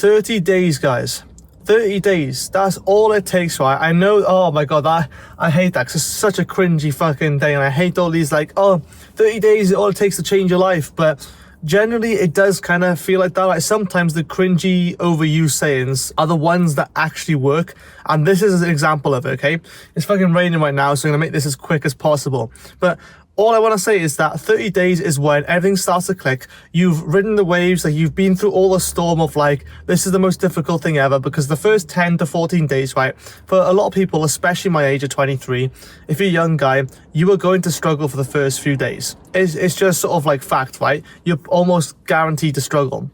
30 days, guys. 30 days. That's all it takes, right? I know, oh my God, I hate that because it's such a cringy fucking thing. And I hate all these like, oh, 30 days is all it takes to change your life. But generally, it does kind of feel like that. Like sometimes the cringy, overused sayings are the ones that actually work. And this is an example of it, okay? It's fucking raining right now, so I'm going to make this as quick as possible. But all I want to say is that 30 days is when everything starts to click. You've ridden the waves, like you've been through all the storm of like, this is the most difficult thing ever, because the first 10 to 14 days, right, for a lot of people, especially my age of 23, if you're a young guy, you are going to struggle for the first few days. It's just sort of like fact, right? You're almost guaranteed to struggle.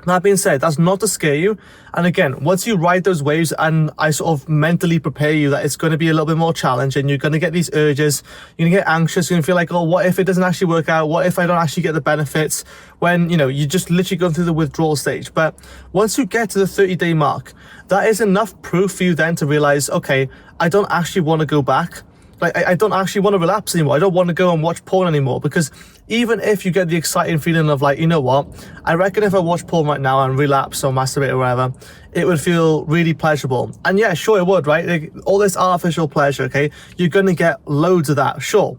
That being said, that's not to scare you. And again, once you ride those waves and I sort of mentally prepare you that it's going to be a little bit more challenging, you're going to get these urges, you're going to get anxious, you're going to feel like, oh, what if it doesn't actually work out? What if I don't actually get the benefits? When, you know, you just literally go through the withdrawal stage. But once you get to the 30-day mark, that is enough proof for you then to realize, okay, I don't actually want to go back. Like, I don't actually want to relapse anymore. I don't want to go and watch porn anymore, because even if you get the exciting feeling of like, you know what, I reckon if I watch porn right now and relapse or masturbate or whatever, it would feel really pleasurable. And yeah, sure it would, right? Like, all this artificial pleasure, okay? You're going to get loads of that, sure.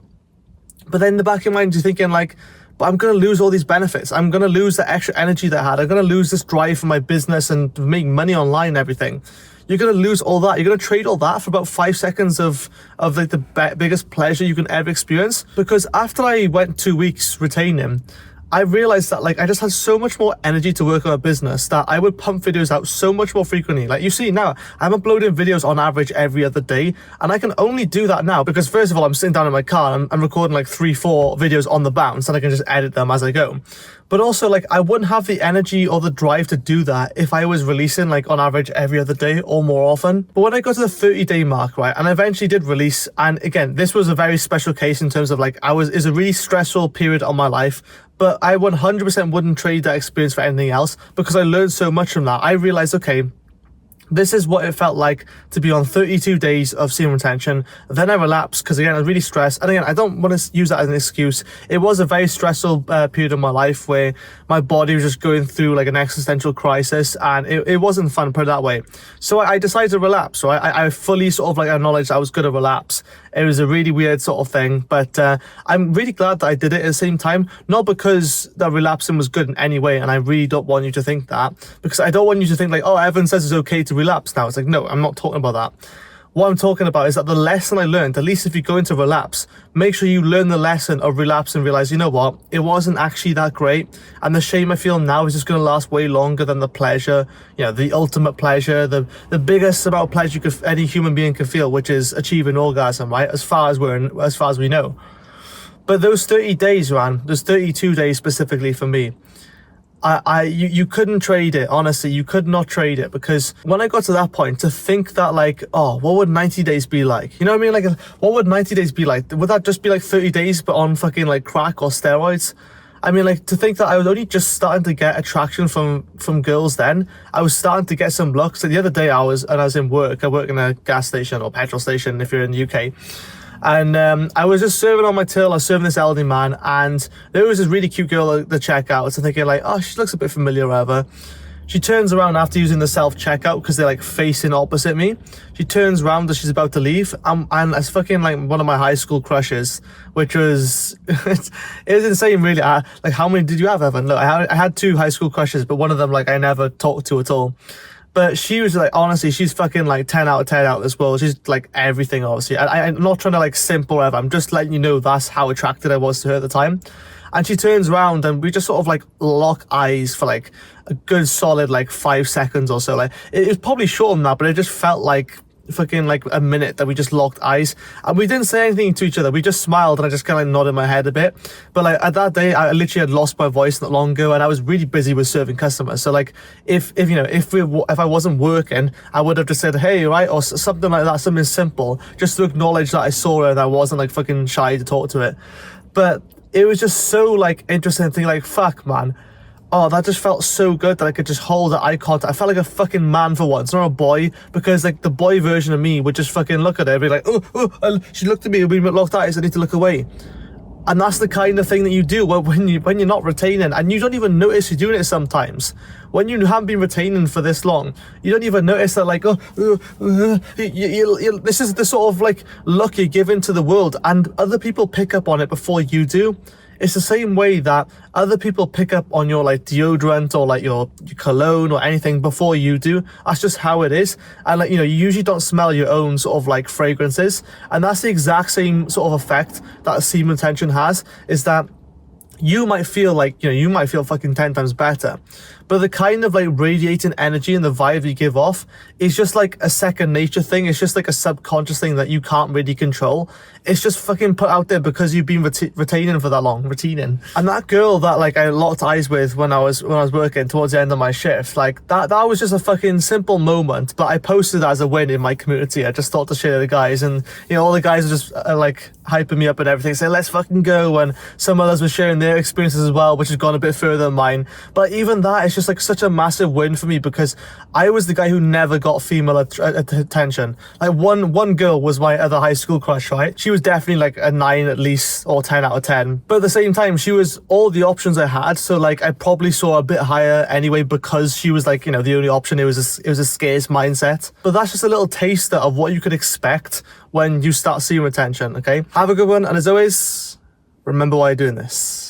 But then in the back of your mind, you're thinking like, but I'm going to lose all these benefits. I'm going to lose the extra energy that I had. I'm going to lose this drive for my business and making money online and everything. You're going to lose all that. You're going to trade all that for about 5 seconds of like the biggest pleasure you can ever experience. Because after I went 2 weeks retaining, I realized that like I just had so much more energy to work on a business that I would pump videos out so much more frequently. Like you see now, I'm uploading videos on average every other day, and I can only do that now because first of all, I'm sitting down in my car and I'm recording like 3-4 videos on the bounce, and I can just edit them as I go. But also, like, I wouldn't have the energy or the drive to do that if I was releasing, like, on average every other day or more often. But when I got to the 30-day mark, right, and I eventually did release, and again, this was a very special case in terms of, like, it's a really stressful period of my life, but I 100% wouldn't trade that experience for anything else because I learned so much from that. I realized, okay, this is what it felt like to be on 32 days of semen retention. Then I relapsed because, again, I was really stressed. And again, I don't want to use that as an excuse. It was a very stressful period of my life where my body was just going through like an existential crisis, and it wasn't fun, put it that way. So I decided to relapse. So I fully sort of like acknowledged I was going to relapse. It was a really weird sort of thing, but I'm really glad that I did it at the same time. Not because that relapsing was good in any way, and I really don't want you to think that, because I don't want you to think like, oh, everyone says it's okay to relapse now. It's like, no, I'm not talking about that. What I'm talking about is that the lesson I learned, at least if you go into relapse, make sure you learn the lesson of relapse and realize, you know what, it wasn't actually that great. And the shame I feel now is just going to last way longer than the pleasure, you know, the ultimate pleasure, the biggest amount of pleasure any human being can feel, which is achieving orgasm, right? As far as we know. But those 30 days, man, those 32 days specifically for me, you couldn't trade it. Honestly, you could not trade it, because when I got to that point, to think that like, oh, what would 90 days be like? You know what I mean? Like, what would 90 days be like? Would that just be like 30 days but on fucking like crack or steroids? I mean, like, to think that I was only just starting to get attraction from girls then. I was starting to get some luck. So the other day I was in work. I work in a gas station or petrol station if you're in the UK. And I was just serving on my till. I was serving this elderly man, and there was this really cute girl at the checkout. So thinking like, oh, she looks a bit familiar or whatever. She turns around after using the self-checkout because they're like facing opposite me. She turns around as she's about to leave, and it's fucking like one of my high school crushes, which was it was insane, really. Like, how many did you have, Evan? Look, I had 2 high school crushes, but one of them like I never talked to at all. But she was like, honestly, she's fucking like 10 out of 10 out of this world. She's like everything, obviously. I'm not trying to like simp or whatever. I'm just letting you know that's how attracted I was to her at the time. And she turns around and we just sort of like lock eyes for like a good solid like 5 seconds or so. Like, it was probably shorter than that, but it just felt like fucking like a minute that we just locked eyes, and we didn't say anything to each other. We just smiled, and I just kind of like nodded my head a bit. But like at that day, I literally had lost my voice not long ago, and I was really busy with serving customers. So like if I wasn't working, I would have just said hey, right, or something like that, something simple, just to acknowledge that I saw her and I wasn't like fucking shy to talk to it. But it was just so like interesting to think like, fuck, man. Oh, that just felt so good that I could just hold the eye contact. I felt like a fucking man for once, not a boy, because like the boy version of me would just fucking look at her and be like, oh, she looked at me, we locked eyes, I need to look away. And that's the kind of thing that you do when you're not retaining, and you don't even notice you're doing it sometimes. When you haven't been retaining for this long, you don't even notice that, like, this is the sort of like look you're giving to the world, and other people pick up on it before you do. It's the same way that other people pick up on your like deodorant or like your cologne or anything before you do. That's just how it is. And like, you usually don't smell your own sort of like fragrances. And that's the exact same sort of effect that semen retention has, is that you might feel like, you might feel fucking 10 times better. But the kind of like radiating energy and the vibe you give off is just like a second nature thing. It's just like a subconscious thing that you can't really control. It's just fucking put out there because you've been retaining for that long, retaining. And that girl that like I locked eyes with when I was working towards the end of my shift, like that was just a fucking simple moment. But I posted that as a win in my community. I just thought to share the guys, and all the guys are just like hyping me up and everything, saying let's fucking go. And some others were sharing their experiences as well, which has gone a bit further than mine. But even that is just like such a massive win for me, because I was the guy who never got female attention. Like one girl was my other high school crush, right? She was definitely like a 9 at least, or 10 out of 10. But at the same time, she was all the options I had. So like I probably saw a bit higher anyway, because she was like, the only option. It was a scarce mindset. But that's just a little taster of what you could expect when you start seeing retention. Okay, have a good one, and as always, remember why you're doing this.